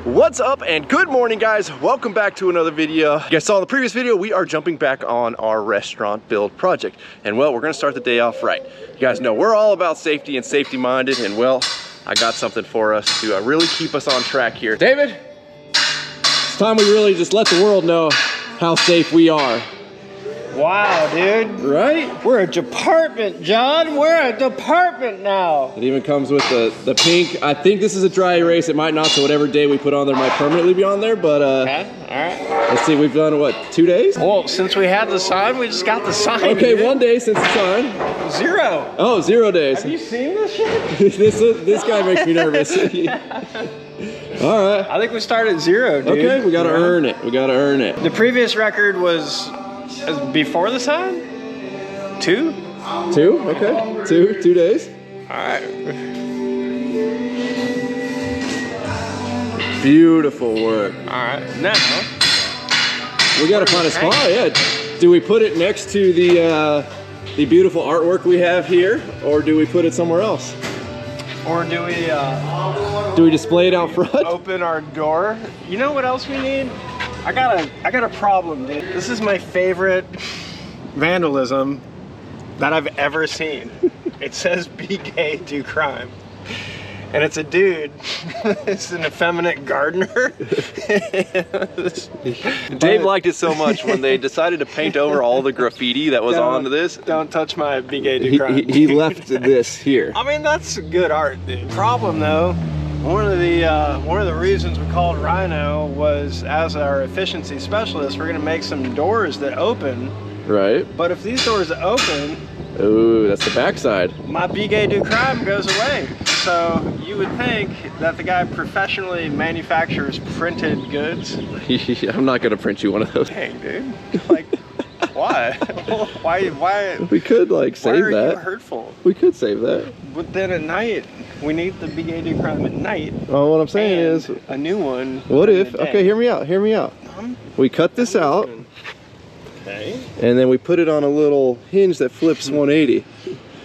What's up and good morning, guys. Welcome back to another video. You guys saw in the previous video, we are jumping back on our restaurant build project. And well, we're gonna start the day off right. You guys know we're all about safety and safety minded, and well, I got something for us to really keep us on track here. David, it's time we really just let the world know how safe we are. Wow, dude. Right? We're a department, John. We're a department now. It even comes with the pink. I think this is a dry erase. It might not, so whatever day we put on there might permanently be on there, but okay, all right. Let's see, we've done what, 2 days? Well, since we had the sign, we just got the sign. Okay, dude. 1 day since the sign. 0. Oh, 0 days. Have you seen this shit? this guy makes me nervous. All right. I think we started at 0, dude. Okay, we gotta earn it. We gotta earn it. The previous record was before the sign? 2? 2? Okay. 2 days. All right. Beautiful work. All right. Now we gotta find a spot. Yeah. Do we put it next to the beautiful artwork we have here, or do we put it somewhere else? Or do we display it out front? Open our door. You know what else we need? I got a problem, dude. This is my favorite vandalism that I've ever seen. It says "Be gay, do crime," and it's a dude. It's an effeminate gardener. Dave liked it so much when they decided to paint over all the graffiti that was on this. Don't touch my "Be gay, do crime." He left this here. I mean, that's good art, dude. Problem though. One of the reasons we called Rhino was, as our efficiency specialist, we're gonna make some doors that open. Right. But if these doors open, ooh, that's the backside. My "Be gay, do crime" goes away. So you would think that the guy professionally manufactures printed goods. I'm not gonna print you one of those. Dang, dude. Like, why? Why? We could like save why are that. You hurtful? We could save that. But then at night, we need the "Be gay, do crime" at night. Oh, what I'm saying is, a new one. What if? Okay, hear me out. Hear me out. We cut this out. Okay. And then we put it on a little hinge that flips 180.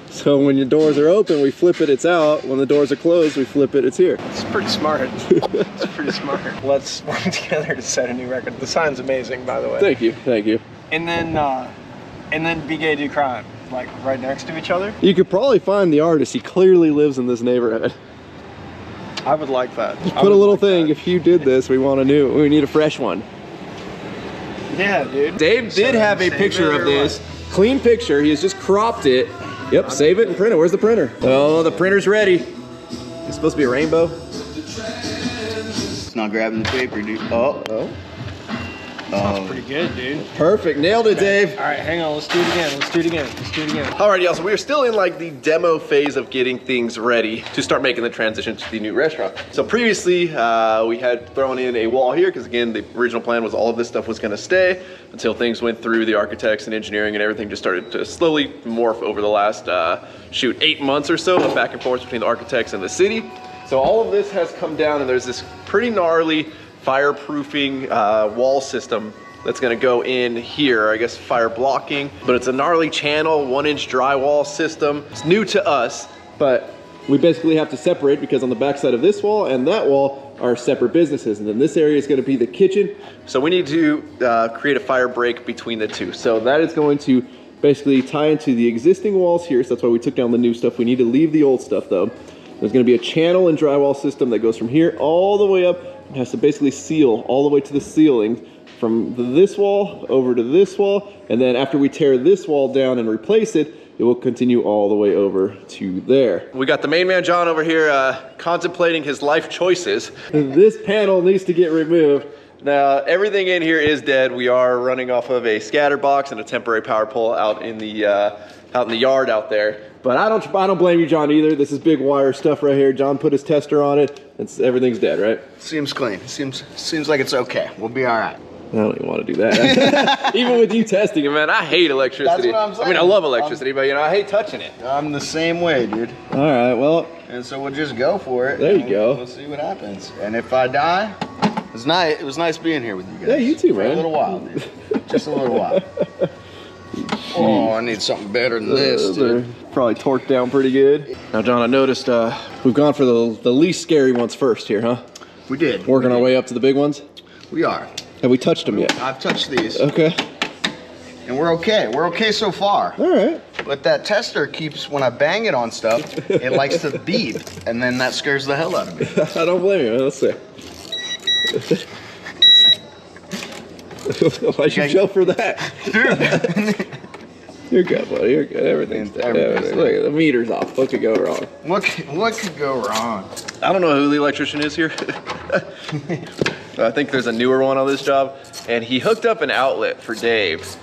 So when your doors are open, we flip it, it's out. When the doors are closed, we flip it, it's here. It's pretty smart. It's pretty smart. Let's work together to set a new record. The sign's amazing, by the way. Thank you, thank you. And then "Be gay, do crime," like right next to each other. You could probably find the artist. He clearly lives in this neighborhood. I would like that. Just put a little thing. If you did this, we need a fresh one. Yeah, dude. Dave did have a picture of this. Clean picture. He has just cropped it. Yep, save it and print it. Where's the printer? Oh, the printer's ready. It's supposed to be a rainbow. It's not grabbing the paper, dude. Oh. Sounds pretty good, dude. Perfect. Nailed it, Dave. All right, hang on. Let's do it again. Let's do it again. Let's do it again. All right, y'all. So we are still in like the demo phase of getting things ready to start making the transition to the new restaurant. So previously, we had thrown in a wall here because again, the original plan was all of this stuff was going to stay until things went through the architects and engineering and everything just started to slowly morph over the last 8 months or so of back and forth between the architects and the city. So all of this has come down, and there's this pretty gnarly fireproofing wall system that's gonna go in here, I guess fire blocking, but it's a gnarly channel, 1-inch drywall system. It's new to us, but we basically have to separate because on the backside of this wall and that wall are separate businesses, and then this area is gonna be the kitchen. So we need to create a fire break between the two. So that is going to basically tie into the existing walls here, so that's why we took down the new stuff. We need to leave the old stuff though. There's gonna be a channel and drywall system that goes from here all the way up. It has to basically seal all the way to the ceiling from this wall over to this wall, and then after we tear this wall down and replace it, it will continue all the way over to there. We got the main man John over here contemplating his life choices. This panel needs to get removed. Now everything in here is dead. We are running off of a scatter box and a temporary power pole out in the yard out there. But I don't blame you, John, either. This is big wire stuff right here. John put his tester on it. Everything's dead, right? Seems clean. Seems like it's okay. We'll be all right. I don't even want to do that. Even with you testing it, man, I hate electricity. That's what I'm saying. I mean, I love electricity, but you know, I hate touching it. I'm the same way, dude. All right, well. And so we'll just go for it. There you go. We'll see what happens. And if I die, it was nice being here with you guys. Yeah, you too, man. For a little while, dude. Just a little while. Oh, I need something better than this, dude. Probably torqued down pretty good. Now, John, I noticed we've gone for the least scary ones first here, huh? We did. Working our way up to the big ones? We are. Have we touched them yet? I've touched these. Okay. And we're okay. We're okay so far. All right. But that tester keeps, when I bang it on stuff, it likes to beep. And then that scares the hell out of me. I don't blame you, man. Let's see. Why'd you jump for that? Dude. You're good, buddy. You're good. Everything's everything. Look, the meter's off. What could go wrong? What could go wrong? I don't know who the electrician is here. I think there's a newer one on this job. And he hooked up an outlet for Dave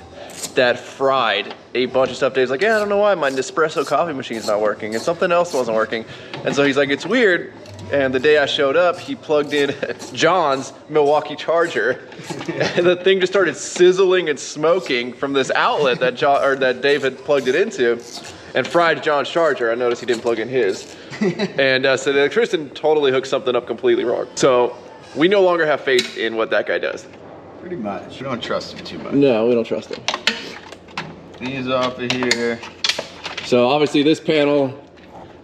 that fried a bunch of stuff. Dave's like, yeah, I don't know why my Nespresso coffee machine's not working and something else wasn't working. And so he's like, it's weird. And the day I showed up, he plugged in John's Milwaukee charger, and the thing just started sizzling and smoking from this outlet that that Dave had plugged it into, and fried John's charger. I noticed he didn't plug in his, and so the electrician totally hooked something up completely wrong. So we no longer have faith in what that guy does. Pretty much. We don't trust him too much. No, we don't trust him. These off of here. So obviously this panel,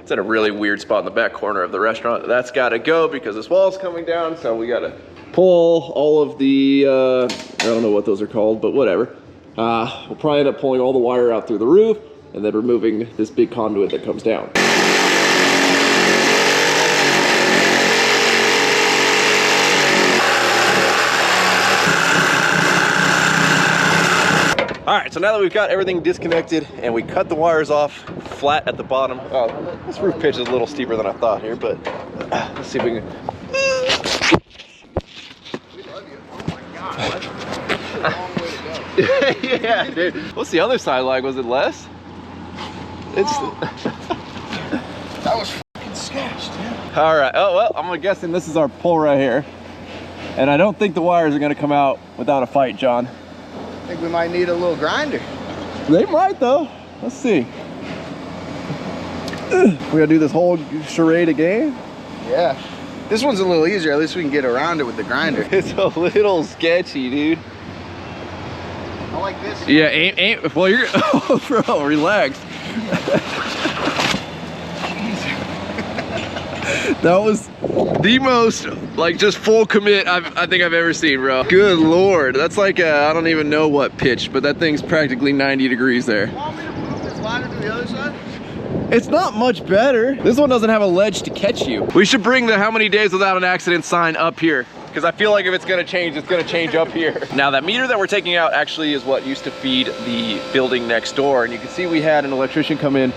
it's in a really weird spot in the back corner of the restaurant. That's got to go because this wall's coming down, so we got to pull all of the, I don't know what those are called, but whatever. We'll probably end up pulling all the wire out through the roof and then removing this big conduit that comes down. All right, so now that we've got everything disconnected and we cut the wires off flat at the bottom. Oh, this roof pitch is a little steeper than I thought here, but let's see if we can. We love you. Oh my God, that's a long way to go. Yeah, dude. What's the other side like? Was it less? It's. That was fucking sketched, dude. All right. Oh well, I'm guessing this is our pull right here, and I don't think the wires are gonna come out without a fight, John. I think we might need a little grinder. They might though. Let's see. We gotta do this whole charade again? Yeah. This one's a little easier. At least we can get around it with the grinder. It's a little sketchy, dude. I like this. Yeah, aim. Well, you're. Oh, bro, relax. That was the most, like, just full commit I think I've ever seen, bro. Good Lord. That's like, I don't even know what pitch, but that thing's practically 90 degrees there. You want me to move this ladder to the other side? It's not much better. This one doesn't have a ledge to catch you. We should bring the how many days without an accident sign up here, because I feel like if it's gonna change, it's gonna change up here. Now that meter that we're taking out actually is what used to feed the building next door. And you can see we had an electrician come in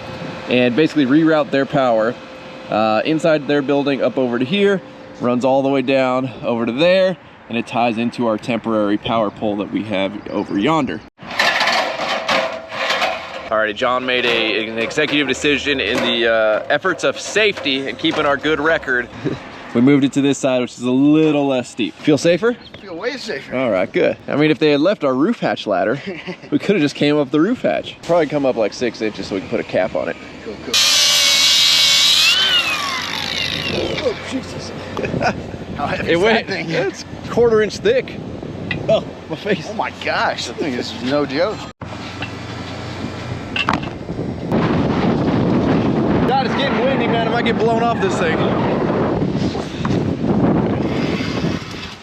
and basically reroute their power inside their building up over to here, runs all the way down over to there, and it ties into our temporary power pole that we have over yonder. Alrighty, John made an executive decision in the efforts of safety and keeping our good record. We moved it to this side, which is a little less steep. Feel safer? I feel way safer. All right, good. I mean, if they had left our roof hatch ladder, we could have just came up the roof hatch. Probably come up like 6 inches so we can put a cap on it. Cool, cool. Oh, Jesus. How heavy is that thing? It's 1/4 inch thick. Oh, my face. Oh my gosh, that thing is no joke. God, it's getting windy, man. I might get blown off this thing.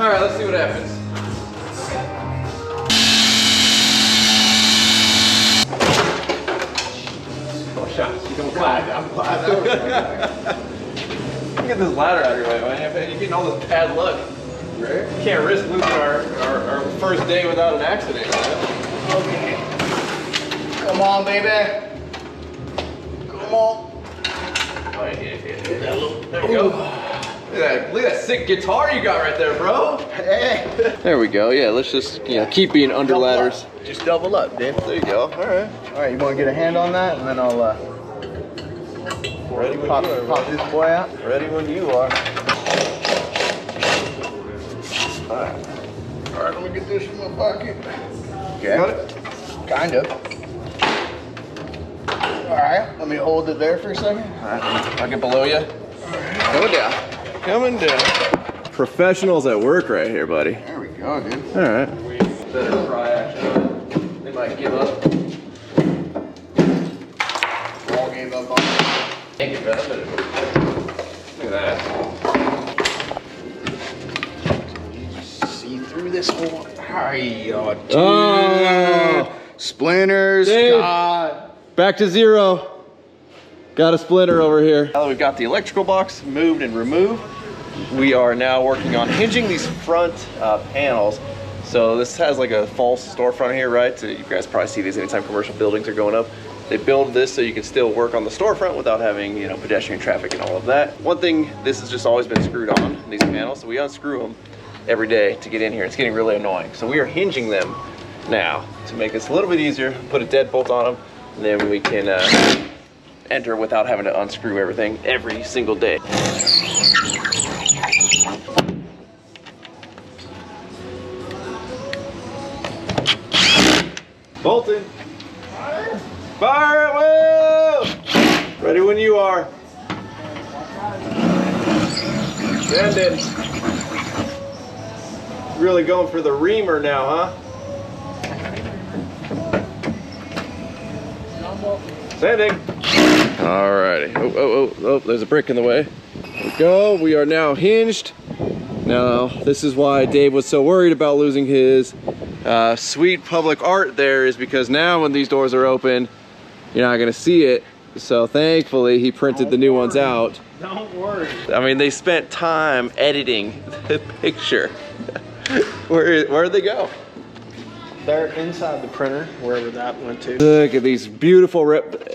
All right, let's see what happens. Oh, shots. You're flat. I'm flat. Get this ladder out of your way, man. You're getting all this bad luck. Right? You can't risk losing our first day without an accident, man. Okay. Come on, baby. Come on. Oh, yeah. There we go. Look at that sick guitar you got right there, bro. Hey. There we go. Yeah, let's just keep being under ladders. Just double up, dude. There you go. All right. All right, you want to get a hand on that, and then I'll Ready when pop you are. this boy out. Ready when you are. All right. All right, let me get this in my pocket. Okay. Got it? Kind of. All right, let me hold it there for a second. All right. I'll get below you. Coming down. Coming down. Professionals at work right here, buddy. There we go, dude. All right. Better try, actually. They might give up. All gave up on it. Thank you, brother. Look at that. see through this whole. Hi, oh, dude. Oh. Splinters. Dave. God. Back to zero. Got a splinter over here. Now that we've got the electrical box moved and removed, we are now working on hinging these front panels. So this has like a false storefront here, right? So you guys probably see these anytime commercial buildings are going up. They build this so you can still work on the storefront without having, you know, pedestrian traffic and all of that. One thing, this has just always been screwed on, these panels, so we unscrew them every day to get in here. It's getting really annoying. So we are hinging them now to make this a little bit easier, put a deadbolt on them, and then we can enter without having to unscrew everything every single day. Bolton. Fire at will! Ready when you are. Send it. Really going for the reamer now, huh? Sending. Alrighty. Oh, there's a brick in the way. There we go. We are now hinged. Now, this is why Dave was so worried about losing his sweet public art there, is because now when these doors are open, you're not gonna see it. So thankfully he printed the new ones out. Don't worry. I mean, they spent time editing the picture. Where'd they go? They're inside the printer, wherever that went to. Look at these beautiful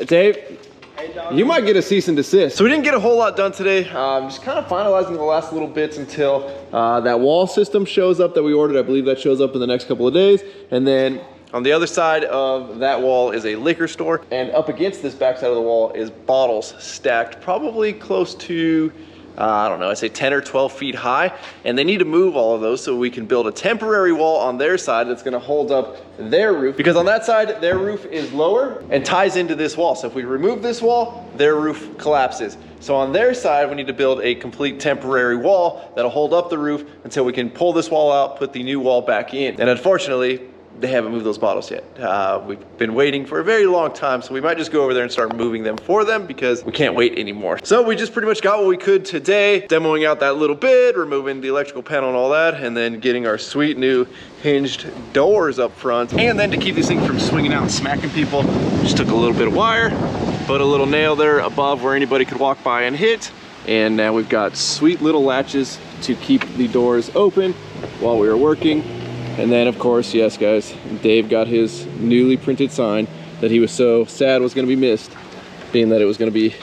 Dave, Hey, dog. you might get a cease and desist. So we didn't get a whole lot done today. Just kind of finalizing the last little bits until that wall system shows up that we ordered. I believe that shows up in the next couple of days. And then on the other side of that wall is a liquor store. And up against this back side of the wall is bottles stacked probably close to, I don't know, I'd say 10 or 12 feet high. And they need to move all of those so we can build a temporary wall on their side that's gonna hold up their roof. Because on that side, their roof is lower and ties into this wall. So if we remove this wall, their roof collapses. So on their side, we need to build a complete temporary wall that'll hold up the roof until we can pull this wall out, put the new wall back in. And unfortunately, they haven't moved those bottles yet. We've been waiting for a very long time, so we might just go over there and start moving them for them because we can't wait anymore. So we just pretty much got what we could today, demoing out that little bit, removing the electrical panel and all that, and then getting our sweet new hinged doors up front. And then to keep these things from swinging out and smacking people, just took a little bit of wire, put a little nail there above where anybody could walk by and hit, and now we've got sweet little latches to keep the doors open while we are working. And then of course, yes guys, Dave got his newly printed sign that he was so sad was gonna be missed, being that it was gonna be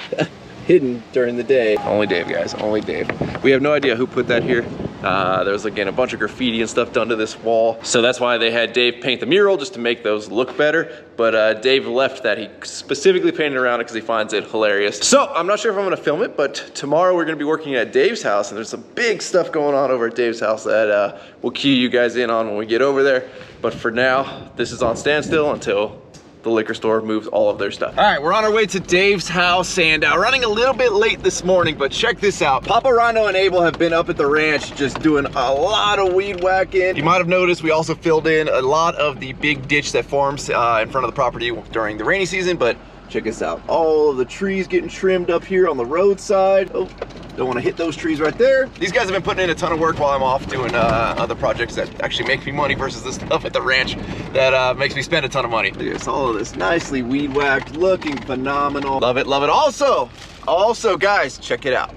hidden during the day. Only Dave, guys, only Dave. We have no idea who put that here. There was again a bunch of graffiti and stuff done to this wall. So that's why they had Dave paint the mural, just to make those look better. But Dave left that. He specifically painted around it because he finds it hilarious. So I'm not sure if I'm gonna film it, but tomorrow we're gonna be working at Dave's house, and there's some big stuff going on over at Dave's house that we'll cue you guys in on when we get over there. But for now, this is on standstill until the liquor store moves all of their stuff. All right, we're on our way to Dave's house and running a little bit late this morning, but check this out. Papa Rhino and Abel have been up at the ranch just doing a lot of weed whacking. You might have noticed we also filled in a lot of the big ditch that forms in front of the property during the rainy season, but check this out. All of the trees getting trimmed up here on the roadside. Oh, don't want to hit those trees right there. These guys have been putting in a ton of work while I'm off doing other projects that actually make me money versus this stuff at the ranch that makes me spend a ton of money. Look at this, all of this nicely weed whacked, looking phenomenal. Love it, love it. Also guys, check it out.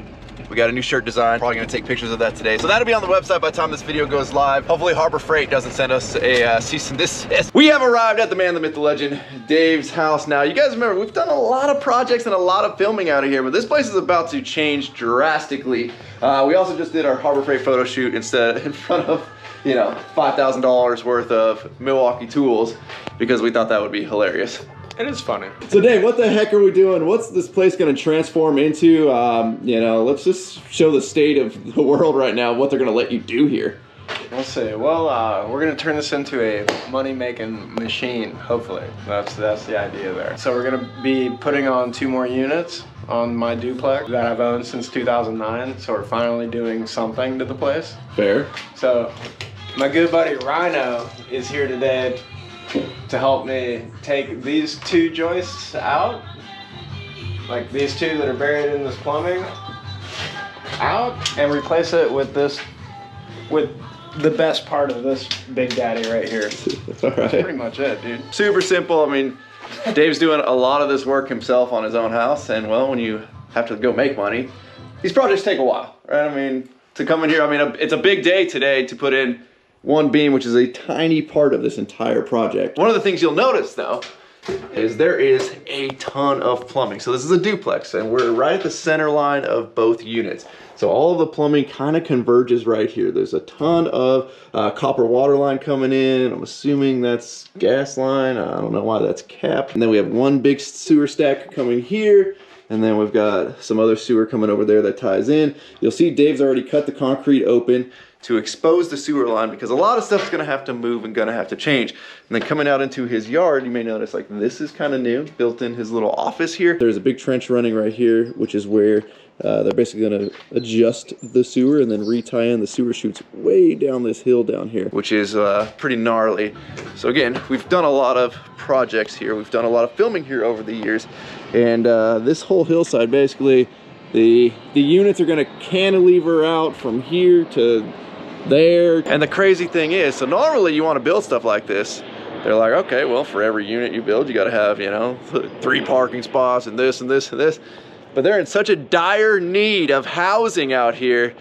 We got a new shirt design. Probably gonna take pictures of that today. So that'll be on the website by the time this video goes live. Hopefully Harbor Freight doesn't send us a cease and desist. We have arrived at the man, the myth, the legend, Dave's house. Now, you guys remember, we've done a lot of projects and a lot of filming out of here, but this place is about to change drastically. We also just did our Harbor Freight photo shoot in front of, you know, $5,000 worth of Milwaukee tools because we thought that would be hilarious. It is funny. So Dave, what the heck are we doing? What's this place gonna transform into? You know, let's just show the state of the world right now, what they're gonna let you do here. We'll see. Well, we're gonna turn this into a money-making machine, hopefully. That's the idea there. So we're gonna be putting on 2 more units on my duplex that I've owned since 2009. So we're finally doing something to the place. Fair. So my good buddy Rhino is here today to help me take these 2 joists out, like these 2 that are buried in this plumbing, out, and replace it with this, with the best part of this Big Daddy right here. All right. That's pretty much it, dude. Super simple. I mean, Dave's doing a lot of this work himself on his own house, and well, when you have to go make money, these projects take a while, right? I mean, to come in here, I mean, it's a big day today to put in one beam, which is a tiny part of this entire project. One of the things you'll notice though, is there is a ton of plumbing. So this is a duplex, and we're right at the center line of both units. So all of the plumbing kind of converges right here. There's a ton of copper water line coming in. I'm assuming that's gas line. I don't know why that's capped. And then we have one big sewer stack coming here. And then we've got some other sewer coming over there that ties in. You'll see Dave's already cut the concrete open to expose the sewer line because a lot of stuff's gonna have to move and gonna have to change. And then coming out into his yard, you may notice like this is kind of new, built in his little office here. There's a big trench running right here, which is where they're basically gonna adjust the sewer and then re-tie in the sewer chutes way down this hill down here, which is pretty gnarly. So again, we've done a lot of projects here. We've done a lot of filming here over the years. And this whole hillside, basically, the units are gonna cantilever out from here to there. And the crazy thing is, so normally you want to build stuff like this, they're like, okay, well, for every unit you build, you got to have, you know, 3 parking spots and this and this and this. But they're in such a dire need of housing out here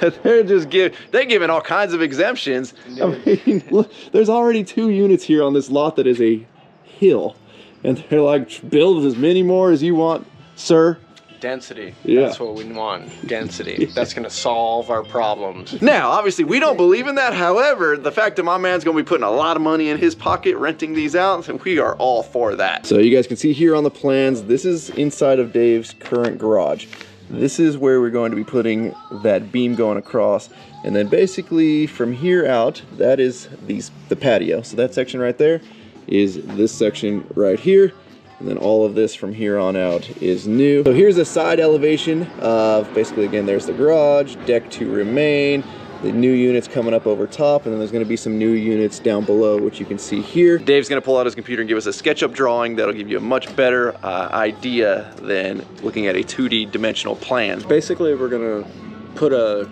that they're just giving all kinds of exemptions. I mean, look, there's already 2 units here on this lot that is a hill, and they're like, build as many more as you want, sir. Density. Yeah. That's what we want. Density. That's gonna solve our problems. Now, obviously, we don't believe in that. However, the fact that my man's gonna be putting a lot of money in his pocket renting these out, and we are all for that. So you guys can see here on the plans, this is inside of Dave's current garage. This is where we're going to be putting that beam going across. And then basically from here out, that is the patio. So that section right there is this section right here. And then all of this from here on out is new. So here's a side elevation of basically, again, there's the garage, deck to remain, the new units coming up over top, and then there's gonna be some new units down below, which you can see here. Dave's gonna pull out his computer and give us a SketchUp drawing that'll give you a much better idea than looking at a 2D dimensional plan. Basically, we're gonna put a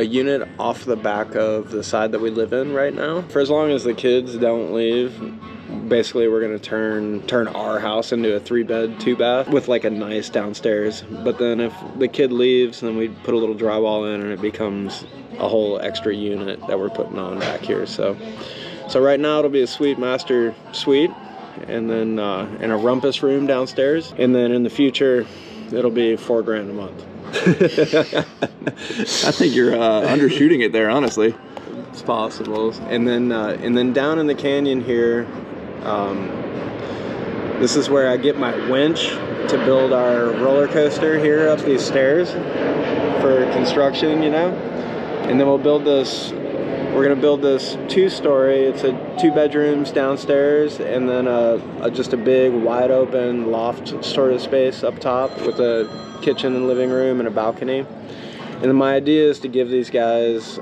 unit off the back of the side that we live in right now. For as long as the kids don't leave, basically we're gonna turn our house into a 3-bed, 2-bath with like a nice downstairs. But then if the kid leaves, then we put a little drywall in and it becomes a whole extra unit that we're putting on back here. So right now it'll be a suite master suite, and then in a rumpus room downstairs, and then in the future it'll be $4 grand a month. I think you're undershooting it there, honestly. It's possible. And then down in the canyon here, this is where I get my winch to build our roller coaster here up these stairs for construction, you know. And then we'll build this. We're gonna build this 2-story. It's a 2 bedrooms downstairs, and then just a big wide open loft sort of space up top with a kitchen and living room and a balcony. And then my idea is to give these guys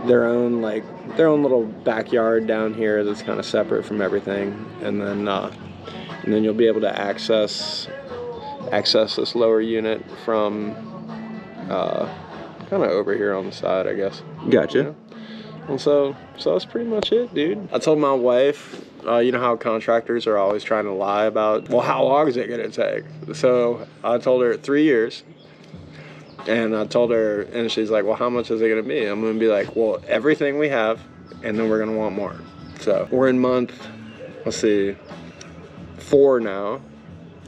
their own little backyard down here that's kind of separate from everything, and then you'll be able to access this lower unit from kind of over here on the side, I guess. Gotcha. You know? And so that's pretty much it, dude. I told my wife, you know how contractors are always trying to lie about, well, how long is it gonna take? So I told her 3 years. And I told her, and she's like, well, how much is it gonna be? I'm gonna be like, well, everything we have, and then we're gonna want more. So we're in month, let's see, 4 now.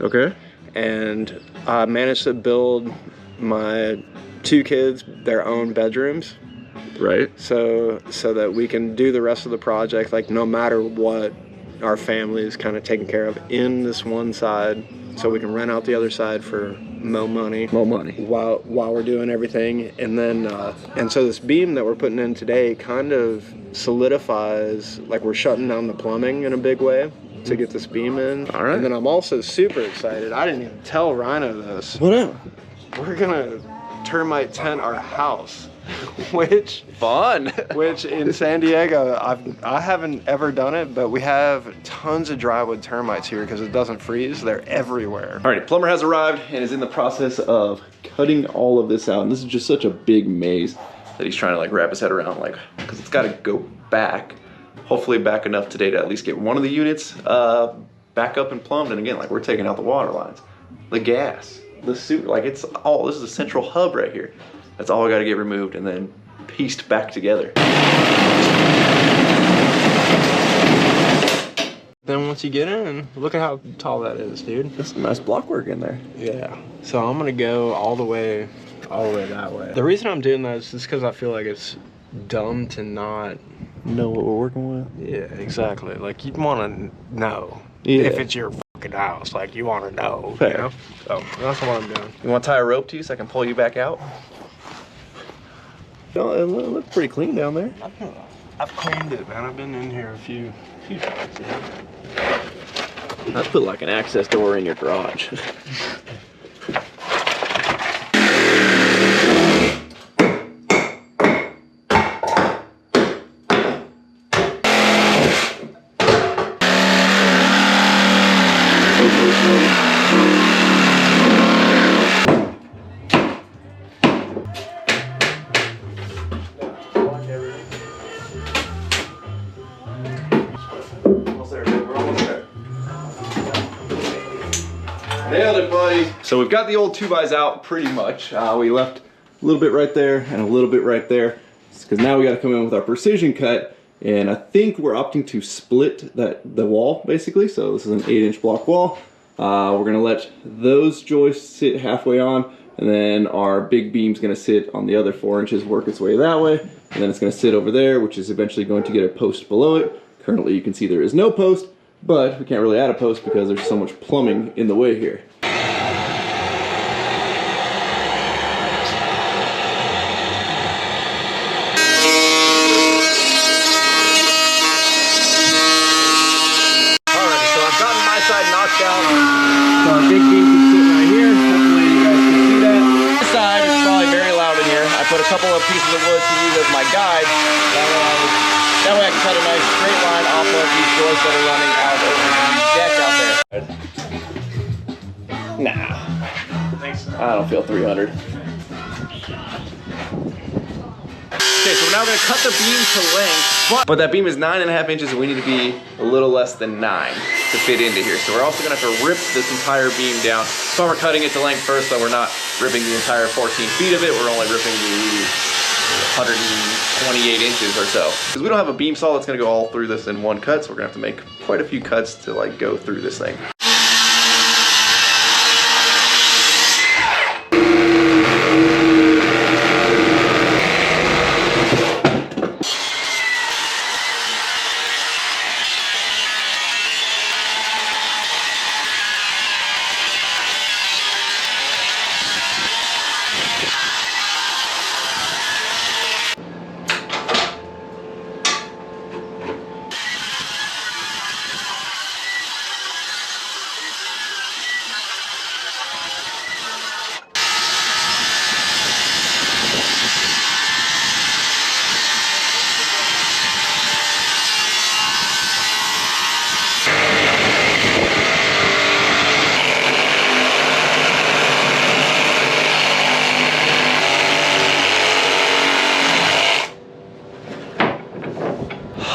Okay. And I managed to build my 2 kids their own bedrooms. Right. So that we can do the rest of the project, like no matter what, our family is kind of taken care of in this one side, so we can rent out the other side for more money while we're doing everything. And then and so this beam that we're putting in today kind of solidifies, like we're shutting down the plumbing in a big way to get this beam in. All right. And then I'm also super excited. I didn't even tell Rhino this. What up? We're gonna termite tent our house. Which in San Diego, I haven't ever done it, but we have tons of drywood termites here because it doesn't freeze. They're everywhere. All right, plumber has arrived and is in the process of cutting all of this out. And this is just such a big maze. that he's trying to like wrap his head around, like, because it's got to go back, hopefully back enough today to at least get one of the units back up and plumbed. And again, like, we're taking out the water lines, the gas, the suit, like, it's all, this is a central hub right here. That's all I got to get removed and then pieced back together. Then once you get in, look at how tall that is, dude. There's some nice block work in there. Yeah. So I'm gonna go all the way that way. The reason I'm doing that is just because I feel like it's dumb to not Know what we're working with? Yeah, exactly. Like, you'd want to know if it's your fucking house. Like, you want to know, Fair. you know? So that's what I'm doing. You want to tie a rope to you so I can pull you back out? No, it looks pretty clean down there. I've cleaned it, man. I've been in here a few times, you know? I'd put like an access door in your garage. Nailed it, buddy. So we've got the old 2x out pretty much. We left a little bit right there and a little bit right there, because now we got to come in with our precision cut. And I think we're opting to split the wall basically. So this is an 8-inch block wall. We're gonna let those joists sit halfway on, and then our big beam's gonna sit on the other 4 inches, work its way that way, and then it's gonna sit over there, which is eventually going to get a post below it. Currently you can see there is no post, but we can't really add a post because there's so much plumbing in the way here. Alright, so I've gotten my side knocked out. So our big beam is sitting right here. Hopefully you guys can see that. This side is probably very loud in here. I put a couple of pieces of wood to use as my guide. That way I can cut a nice straight line off of these joists that are running out over the deck out there. Nah, I don't feel 300. Okay, so we're now gonna cut the beam to length, but that beam is 9.5 inches and we need to be a little less than 9 to fit into here. So we're also gonna have to rip this entire beam down. So we're cutting it to length first, so we're not ripping the entire 14 feet of it. We're only ripping the 128 inches or so. Because we don't have a beam saw that's gonna go all through this in one cut, so we're gonna have to make quite a few cuts to like go through this thing.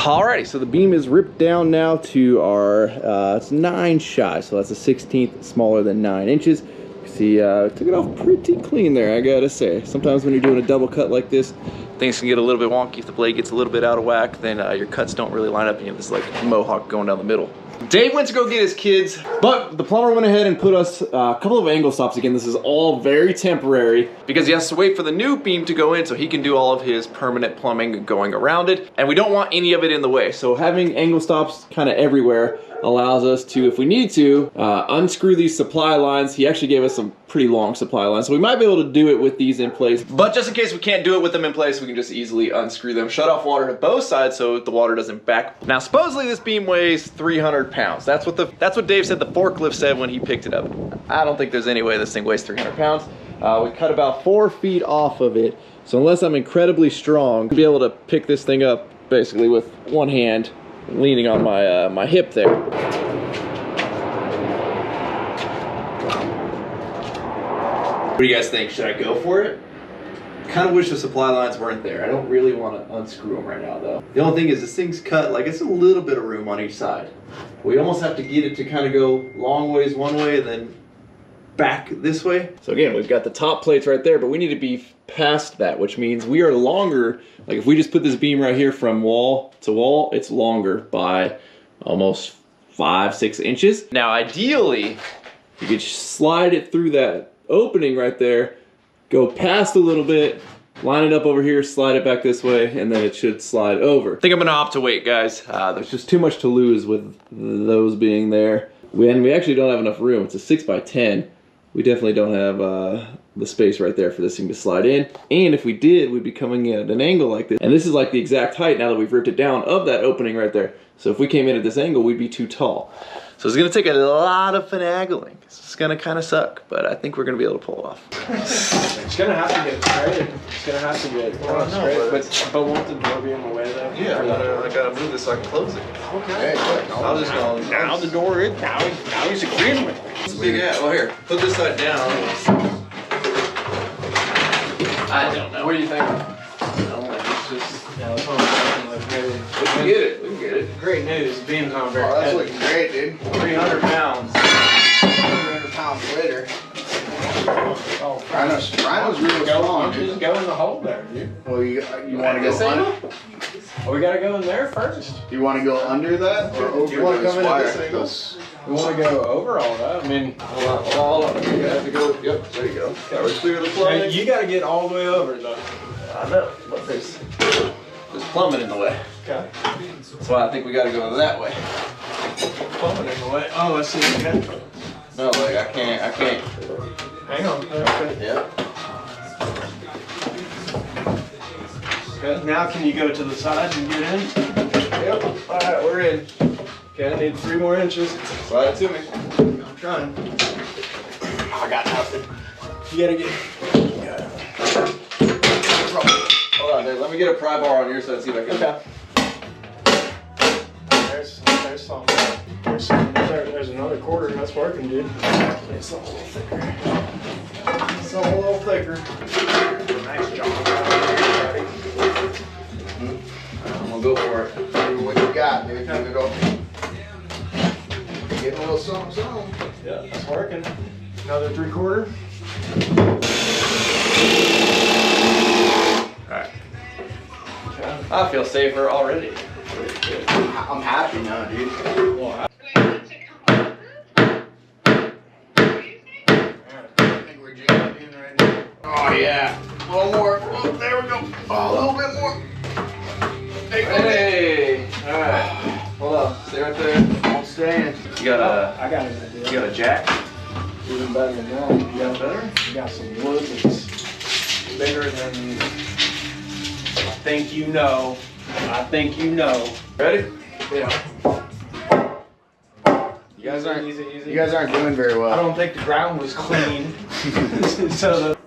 Alrighty, so the beam is ripped down now to our, it's 9 shy, so that's a 1/16 smaller than 9 inches. You see, took it off pretty clean there, I gotta say. Sometimes when you're doing a double cut like this, things can get a little bit wonky. If the blade gets a little bit out of whack, then your cuts don't really line up and you have this like mohawk going down the middle. Dave went to go get his kids, but the plumber went ahead and put us a couple of angle stops. Again, this is all very temporary because he has to wait for the new beam to go in so he can do all of his permanent plumbing going around it. And we don't want any of it in the way. So having angle stops kind of everywhere allows us to, if we need to, unscrew these supply lines. He actually gave us some pretty long supply lines, so we might be able to do it with these in place. But just in case we can't do it with them in place, we can just easily unscrew them, shut off water to both sides so the water doesn't back. Now, supposedly this beam weighs 300 pounds. That's what Dave said the forklift said when he picked it up. I don't think there's any way this thing weighs 300 pounds. We cut about 4 feet off of it, so unless I'm incredibly strong, I'll be able to pick this thing up basically with one hand, leaning on my my hip there. What do you guys think? Should I go for it? Kind of wish the supply lines weren't there. I don't really want to unscrew them right now though. The only thing is this thing's cut, like it's a little bit of room on each side. We almost have to get it to kind of go long ways one way and then back this way. So again, we've got the top plates right there, but we need to be past that, which means we are longer. Like if we just put this beam right here from wall to wall, it's longer by almost 5-6 inches. Now ideally, you could slide it through that opening right there, go past a little bit, line it up over here, slide it back this way, and then it should slide over. I think I'm gonna opt to wait, guys. There's just too much to lose with those being there. We actually don't have enough room. It's a 6x10. We definitely don't have the space right there for this thing to slide in. And if we did, we'd be coming in at an angle like this. And this is like the exact height, now that we've ripped it down, of that opening right there. So if we came in at this angle, we'd be too tall. So it's gonna take a lot of finagling. It's gonna kind of suck, but I think we're gonna be able to pull it off. It's gonna have to get straight. It's gonna have to get straight. But won't the door be in the way though? Yeah, I gotta move this so I can close it. Okay. I'll just go. Now the door is, now he's agreeing with me. It's big at. Well, here, put this side down. I don't know. What do you think? We can get it. We can get it. Great news. Beam's not very That's heavy. looking great, dude. 300 pounds. 300 pounds later. Oh, Rhino's really strong, dude. Just go in the hole there, dude. Well, you want to go under? Oh, we gotta go in there first. Do you want to go under that or over You want to those come in at wires? this angle? We want to go over all that. I mean, Hold on. You have to go. Yep, there you go. Now we're clear the now, plumbing. you gotta get all the way over though. I know, but there's plumbing in the way. Okay. That's why I think we gotta go that way. Plumbing in the way. Oh, I see. Okay. No, like I can't. Hang on. Okay. Yeah. Okay. Now can you go to the side and get in? Yep. All right, we're in. Okay, I need 3 more inches. Slide it to me. I'm trying. I got nothing. You gotta get. Hold on, Dave. Let me get a pry bar on your side. See if I can. Okay. There's something. There's another quarter. That's working, dude. It's something a little thicker. Something a little thicker. Nice job, buddy. I'm gonna go for it. See what you got, dude. Give it up. Getting a little something. Yeah, it's working. Another 3/4. Alright. I feel safer already. I'm happy now, dude. Well, I think we're jamming in right now. Oh, yeah. A little more. Oh, there we go. Oh, a little bit more. There you go. Hey! Alright. Hold on. Stay right there. I'm staying. You got I got an idea. you got a jack? Even better than that. You got better? You got some wood that's bigger than I think you know. I think you know. Ready? Yeah. You guys aren't. Easy. You guys aren't doing very I well. don't think the ground was clean. So the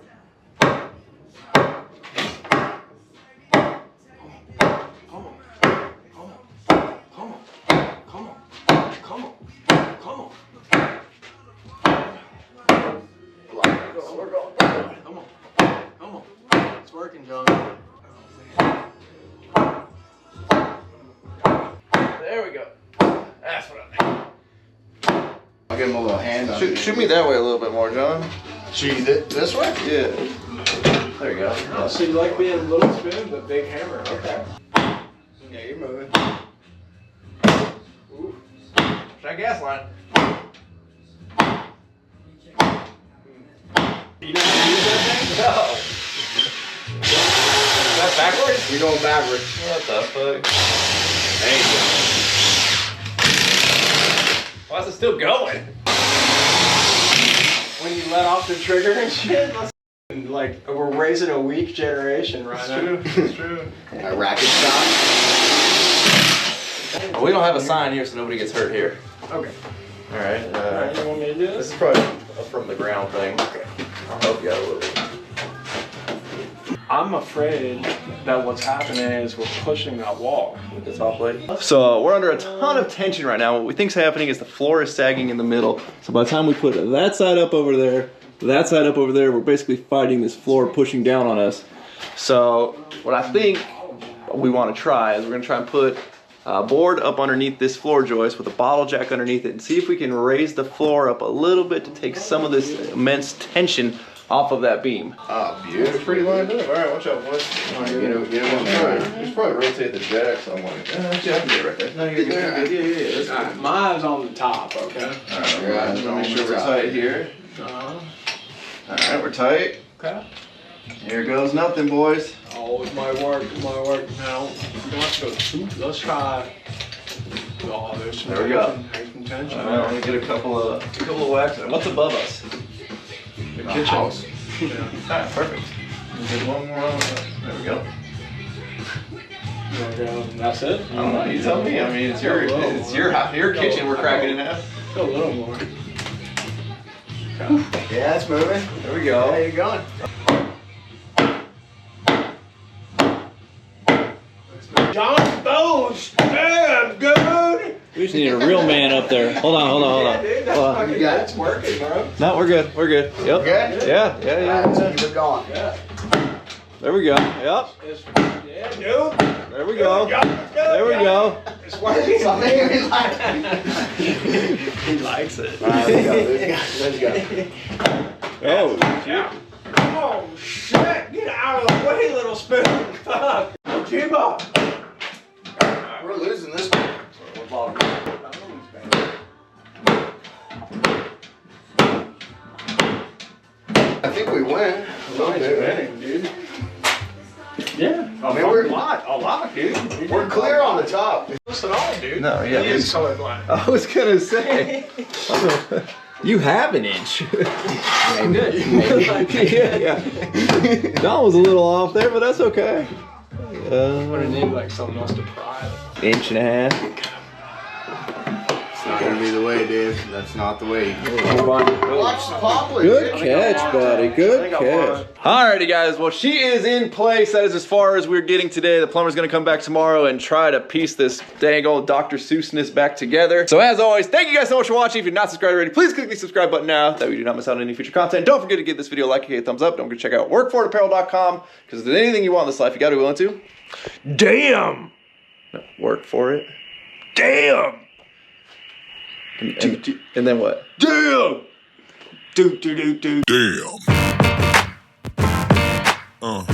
it's working, John. There we go. That's what I think. I'll give him a little hand on it. Shoot me that way a little bit more, John. Shoot you this way? Yeah. There you go. Oh, so you like being a little spoon, but big hammer. Okay. Yeah, you're moving. Ooh. Try gas line. You don't use that thing? No. Is that backwards? You're going backwards. What the fuck? There you go. Why is it still going? When you let off the trigger and shit, like we're raising a weak generation right now. It's true. A racket shot. Well, we don't have a sign here, so nobody gets hurt here. Okay. All right. Alright, you want me to do This this? is probably a from the ground thing. Okay. I'll help you out a little bit. I'm afraid that what's happening is we're pushing that wall. With the top plate. So we're under a ton of tension right now. What we think's happening is the floor is sagging in the middle. So by the time we put that side up over there, that side up over there, we're basically fighting this floor pushing down on us. So what I think we want to try is we're going to try and put a board up underneath this floor joist with a bottle jack underneath it and see if we can raise the floor up a little bit to take some of this immense tension off of that beam. Oh, beautiful. Pretty lined up. All right, watch out, boys. All right, you know what I'm trying. You should probably rotate the jack somewhere. Yeah, I can get it right there. No, you're good. Yeah. Mine's on the top, okay? All right, guys, make sure we're tight here. All right, we're tight. Okay. Here goes nothing, boys. Oh, it's my work, Now, let's try. Oh, there's some There we go. There's some tension. All right, I'm going to get a couple of whacks. What's above us? The kitchen. House. Yeah. All right, perfect. Get one more on. There we go. That's it? I don't know. You tell me. I mean, it's your kitchen. We're cracking in half. Go a little more. Yeah, it's moving. There we go. There you going. John Bones, damn good. We just need a real man up there. Hold on. Dude, that's working, bro. No, we're good. We're good. Yep. Okay? Yeah. Let's keep it going. Yeah. There we go. Yep. Yeah, dude. There we go. There we go. It's working. He likes it. All right, let's go. Oh. Yeah. Oh shit! Get out of the way, little spoon. Fuck. Keep up. We're losing this one. I think we win a little bit. Dude. Yeah. I mean, we're a lot, dude. we're clear on the top. Listen all, dude. No, yeah. He is colorblind. I was gonna say. You have an inch. Yeah, good. yeah. Don was a little off there, but that's okay. I'm gonna need like something else to pry. Inch and a half. It's not gonna be the way, Dave. That's not the way. Watch the poplar. Good catch, buddy. Good catch. Alrighty, guys. Well, she is in place. That is as far as we're getting today. The plumber's gonna come back tomorrow and try to piece this dang old Dr. Seussness back together. So as always, thank you guys so much for watching. If you're not subscribed already, please click the subscribe button now. That way you do not miss out on any future content. Don't forget to give this video a like, a thumbs up. Don't forget to check out workforitapparel.com because if there's anything you want in this life, you gotta be willing to. Damn. No, work for it. Damn. And then what? Damn. Do. Damn.